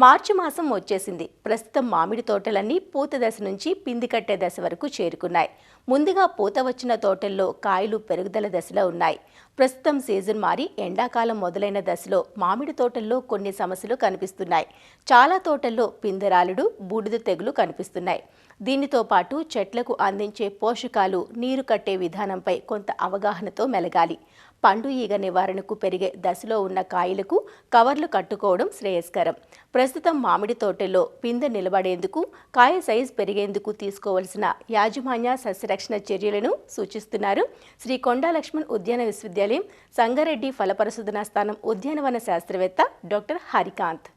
మార్చి మాసం వచ్చేసింది. ప్రస్తుతం మామిడి తోటలన్నీ పూత దశ నుంచి పిండి కట్టే దశ వరకు చేరుకున్నాయి. ముందుగా పూత వచ్చిన తోటల్లో కాయలు పెరుగుదల దశలో ఉన్నాయి. ప్రస్తుతం సీజన్ మారి ఎండాకాలం మొదలైన దశలో మామిడి తోటల్లో కొన్ని సమస్యలు కనిపిస్తున్నాయి. చాలా తోటల్లో పిందెరాలుడు, బూడిద తెగులు కనిపిస్తున్నాయి. దీనితో పాటు చెట్లకు అందించే పోషకాలు, నీరు కట్టే విధానంపై కొంత అవగాహనతో మెలగాలి. పండు ఈగ నివారణకు పెరిగే దశలో ఉన్న కాయలకు కవర్లు కట్టుకోవడం శ్రేయస్కరం. ప్రస్తుతం మామిడి తోటల్లో పిందె నిలబడేందుకు, కాయ సైజు పెరిగేందుకు తీసుకోవలసిన యాజమాన్య సస్యరక్షణ చర్యలను సూచిస్తున్నారు శ్రీ కొండా లక్ష్మణ్ ఉద్యాన విశ్వవిద్యాలయం సంగారెడ్డి ఫలపరిశోధనా స్థానం ఉద్యానవన శాస్త్రవేత్త డాక్టర్ హరికాంత్.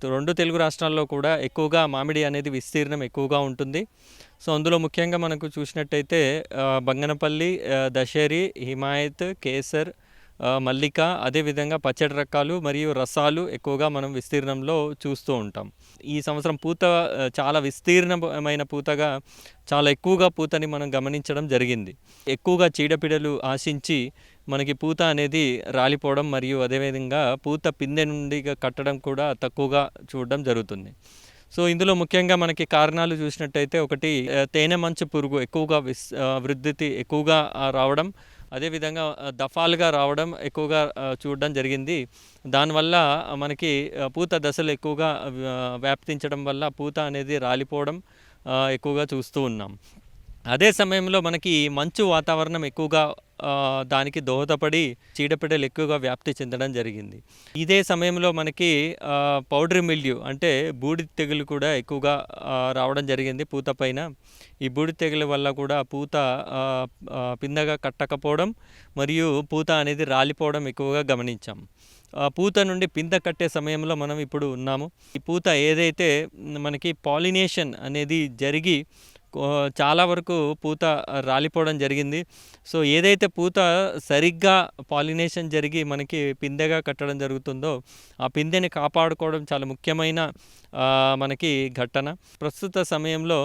రెండు తెలుగు రాష్ట్రాల్లో కూడా ఎక్కువగా మామిడి అనేది విస్తీర్ణం ఎక్కువగా ఉంటుంది. సో అందులో ముఖ్యంగా మనకు చూసినట్టయితే బంగనపల్లి, దశేరి, హిమాయత్, కేసర్, మల్లిక, అదేవిధంగా పచ్చడి రకాలు మరియు రసాలు ఎక్కువగా మనం విస్తీర్ణంలో చూస్తూ ఉంటాం. ఈ సంవత్సరం పూత చాలా విస్తీర్ణమైన పూతగా, చాలా ఎక్కువగా పూతని మనం గమనించడం జరిగింది. ఎక్కువగా చీడపీడలు ఆశించి మనకి పూత అనేది రాలిపోవడం మరియు అదేవిధంగా పూత పిందె నుండి కట్టడం కూడా తక్కువగా చూడడం జరుగుతుంది. సో ఇందులో ముఖ్యంగా మనకి కారణాలు చూసినట్టయితే, ఒకటి తేనె మంచు పురుగు ఎక్కువగా వృద్ధి ఎక్కువగా రావడం, అదేవిధంగా దఫాలుగా రావడం ఎక్కువగా చూడడం జరిగింది. దానివల్ల మనకి పూత దశలు ఎక్కువగా వ్యాప్తించడం వల్ల పూత అనేది రాలిపోవడం ఎక్కువగా చూస్తూ ఉన్నాం. అదే సమయంలో మనకి మంచు వాతావరణం ఎక్కువగా దానికి దోహదపడి చీడపీడలు ఎక్కువగా వ్యాప్తి చెందడం జరిగింది. ఇదే సమయంలో మనకి పౌడరీ మిల్డ్యూ అంటే బూడిద తెగులు కూడా ఎక్కువగా రావడం జరిగింది పూత పైన. ఈ బూడిద తెగుల వల్ల కూడా పూత పిందగా కట్టకపోవడం మరియు పూత అనేది రాలిపోవడం ఎక్కువగా గమనించాం. పూత నుండి పింద కట్టే సమయంలో మనం ఇప్పుడు ఉన్నాము. ఈ పూత ఏదైతే మనకి పాలినేషన్ అనేది జరిగి చాలా వరకు పూత రాలిపోవడం జరిగింది. సో ఏదైతే పూత సరిగ్గా పాలినేషన్ జరిగి మనకి పిందెగా కట్టడం జరుగుతుందో, ఆ పిందెని కాపాడుకోవడం చాలా ముఖ్యమైన మనకి ఘటన. ప్రస్తుత సమయంలో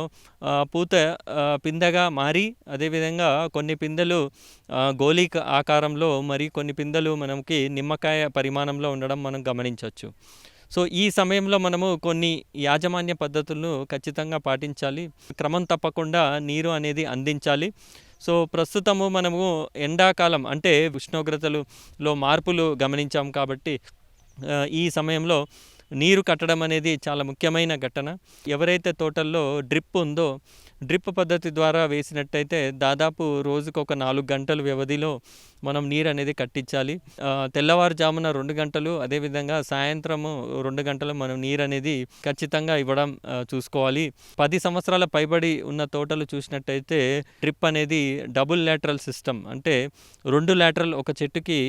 పూత పిందెగా మారి, అదేవిధంగా కొన్ని పిందెలు గోళీ ఆకారంలో, మరి కొన్ని పిందెలు మనకి నిమ్మకాయ పరిమాణంలో ఉండడం మనం గమనించవచ్చు. సో ఈ సమయంలో మనము కొన్ని యాజమాన్య పద్ధతులను ఖచ్చితంగా పాటించాలి. క్రమం తప్పకుండా నీరు అనేది అందించాలి. సో ప్రస్తుతము మనము ఎండాకాలం అంటే ఉష్ణోగ్రతలలో మార్పులు గమనించాం కాబట్టి ఈ సమయంలో నీరు కట్టడం అనేది చాలా ముఖ్యమైన ఘటన. ఎవరైతే తోటల్లో డ్రిప్ ఉందో, డ్రిప్ పద్ధతి ద్వారా వేసినట్టయితే దాదాపు రోజుకు ఒక 4 గంటల వ్యవధిలో మనం నీరు అనేది కట్టించాలి. తెల్లవారుజామున 2 గంటలు, అదేవిధంగా సాయంత్రము 2 గంటలు మనం నీరు అనేది ఖచ్చితంగా ఇవ్వడం చూసుకోవాలి. 10 సంవత్సరాల పైబడి ఉన్న తోటలు చూసినట్టయితే డ్రిప్ అనేది డబుల్ లాటరల్ సిస్టమ్, అంటే 2 లాటరల్ ఒక చెట్టుకి,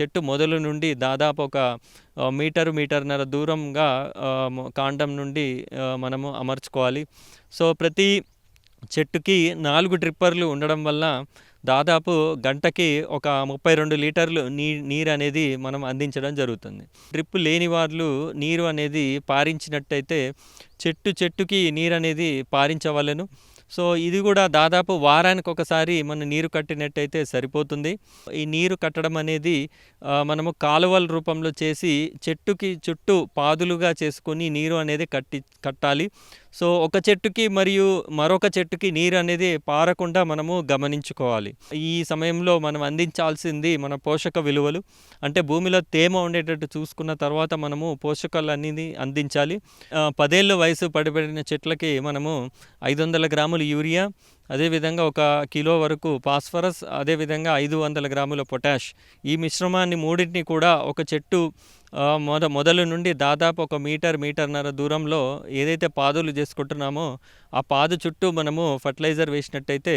చెట్టు మొదలు నుండి దాదాపు ఒక మీటర్న్నర దూరంగా కాండం నుండి మనము అమర్చుకోవాలి. సో ప్రతి చెట్టుకి 4 డ్రిప్పర్లు ఉండడం వల్ల దాదాపు గంటకి ఒక 32 లీటర్లు నీరు అనేది మనం అందించడం జరుగుతుంది. డ్రిప్ లేని వాళ్ళు నీరు అనేది పారించినట్టయితే చెట్టుకి నీరు అనేది పారించవలెను. సో ఇది కూడా దాదాపు వారానికి ఒకసారి మనం నీరు కట్టినట్టయితే సరిపోతుంది. ఈ నీరు కట్టడం అనేది మనము కాలువల రూపంలో చేసి చెట్టుకి చుట్టూ పాదులుగా చేసుకొని నీరు అనేది కట్టాలి. సో ఒక చెట్టుకి మరియు మరొక చెట్టుకి నీరు అనేది పారకుండా మనము గమనించుకోవాలి. ఈ సమయంలో మనం అందించాల్సింది మన పోషక విలువలు, అంటే భూమిలో తేమ ఉండేటట్టు చూసుకున్న తర్వాత మనము పోషకాలు అనేది అందించాలి. 10 ఏళ్ళ వయసు పడిబడిన చెట్లకి మనము 500 గ్రాములు యూరియా, అదేవిధంగా 1 కిలో వరకు ఫాస్ఫరస్, అదేవిధంగా 500 గ్రాముల పొటాష్, ఈ మిశ్రమాన్ని మూడింటిని కూడా ఒక చెట్టు మొదలు నుండి దాదాపు ఒక మీటర్న్నర దూరంలో ఏదైతే పాదులు చేసుకుంటున్నామో ఆ పాదు చుట్టూ మనము ఫర్టిలైజర్ వేసినట్టయితే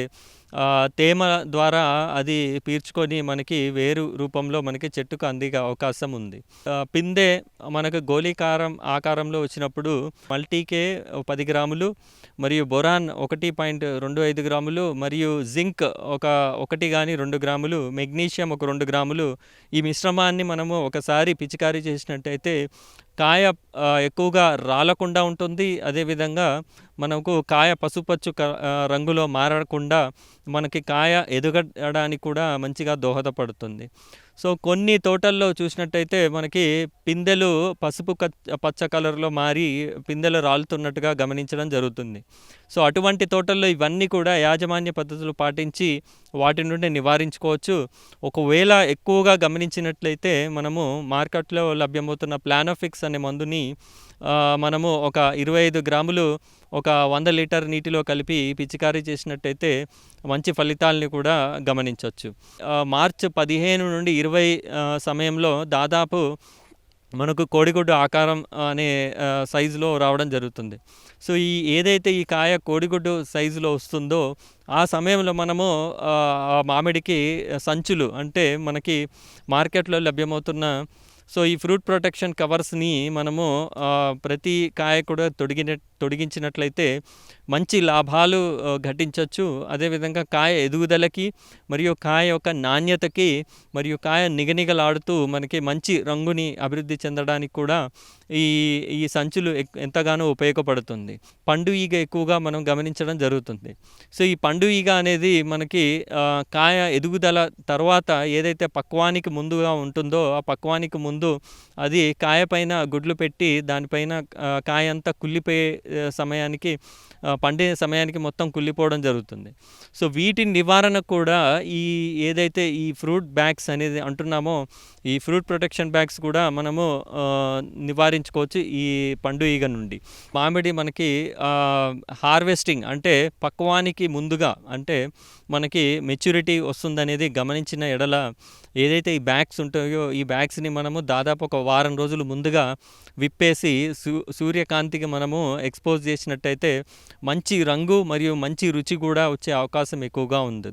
తేమ ద్వారా అది పీల్చుకొని మనకి వేరు రూపంలో మనకి చెట్టుకు అందే అవకాశం ఉంది. పిందె మనకు గోళీకారం ఆకారంలో వచ్చినప్పుడు మల్టీకే 10 గ్రాములు మరియు బొరాన్ 1.25 గ్రాములు మరియు జింక్ 1 కానీ 2 గ్రాములు, మెగ్నీషియం 2 గ్రాములు, ఈ మిశ్రమాన్ని మనము ఒకసారి పిచికారీ చేసినట్టయితే కాయ ఎక్కువగా రాలకుండా ఉంటుంది. అదేవిధంగా మనకు కాయ పసుపచ్చు రంగులో మారకుండా మనకి కాయ ఎదగడానికి కూడా మంచిగా దోహదపడుతుంది. సో కొన్ని తోటల్లో చూసినట్టయితే మనకి పిందెలు పసుపు పచ్చ కలర్లో మారి పిందెలు రాలుతున్నట్టుగా గమనించడం జరుగుతుంది. సో అటువంటి తోటల్లో ఇవన్నీ కూడా యాజమాన్య పద్ధతులు పాటించి వాటి నుండి నివారించుకోవచ్చు. ఒకవేళ ఎక్కువగా గమనించినట్లయితే మనము మార్కెట్లో లభ్యమవుతున్న ప్లానోఫిక్స్ అనే మందుని మనము ఒక 25 గ్రాములు ఒక 100 లీటర్ నీటిలో కలిపి పిచికారీ చేసినట్టయితే మంచి ఫలితాలని కూడా గమనించవచ్చు. మార్చి 15 నుండి 20 సమయంలో దాదాపు మనకు కోడిగుడ్డు ఆకారం అనే సైజులో రావడం జరుగుతుంది. సో ఏదైతే ఈ కాయ కోడిగుడ్డు సైజులో వస్తుందో ఆ సమయంలో మనము మామిడికి సంచులు అంటే మనకి మార్కెట్లో లభ్యమవుతున్న సో ఈ ఫ్రూట్ ప్రొటెక్షన్ కవర్స్ని మనము ప్రతి కాయ కూడా తొడిగించినట్లయితే మంచి లాభాలు ఘటించవచ్చు. అదేవిధంగా కాయ ఎదుగుదలకి మరియు కాయ యొక్క నాణ్యతకి మరియు కాయ నిగనిగలాడుతూ మనకి మంచి రంగుని అభివృద్ధి చెందడానికి కూడా ఈ సంచులు ఎంతగానో ఉపయోగపడుతుంది. పండు ఈగ ఎక్కువగా మనం గమనించడం జరుగుతుంది. సో ఈ పండు ఈగ అనేది మనకి కాయ ఎదుగుదల తర్వాత ఏదైతే పక్వానికి ముందుగా ఉంటుందో ఆ పక్వానికి ముందు అది కాయ పైన గుడ్లు పెట్టి దానిపైన కాయ అంతా కుళ్ళిపోయే సమయానికి పండే సమయానికి మొత్తం కుళ్ళిపోవడం జరుగుతుంది. సో వీటి నివారణ కూడా ఏదైతే ఈ ఫ్రూట్ బ్యాగ్స్ అనేది అంటున్నామో ఈ ఫ్రూట్ ప్రొటెక్షన్ బ్యాగ్స్ కూడా మనము నివారించుకోవచ్చు ఈ పండు ఈగ నుండి. మామిడి మనకి హార్వెస్టింగ్ అంటే పక్వానికి ముందుగా అంటే మనకి మెచ్యూరిటీ వస్తుందనేది గమనించిన ఎడల ఏదైతే ఈ బ్యాగ్స్ ఉంటాయో ఈ బ్యాగ్స్ని మనము దాదాపు ఒక వారం రోజులు ముందుగా విప్పేసి సూర్యకాంతికి మనము ఎక్స్పోజ్ చేసినట్టయితే మంచి రంగు మరియు మంచి రుచి కూడా వచ్చే అవకాశం ఎక్కువగా ఉంది.